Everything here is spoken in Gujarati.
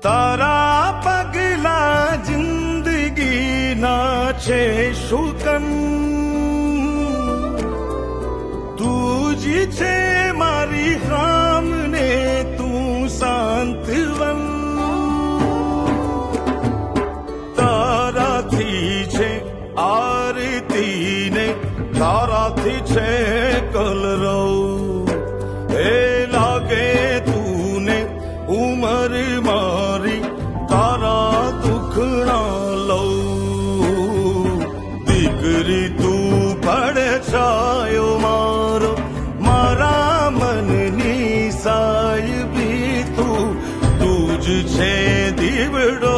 તારા પગલા જિંદગી ના છે શુકન, તું જ છે મારી સામને, તું સાંત્વન. તારાથી છે આરતી ને તારાથી છે કલરવ, એ લાગે તું ને ઉમર મારી તારા દુખણા લઉં. દીકરી તું પડછાયો મારો, મારા મનની સાહેબી તું, તું જ છે દીવડો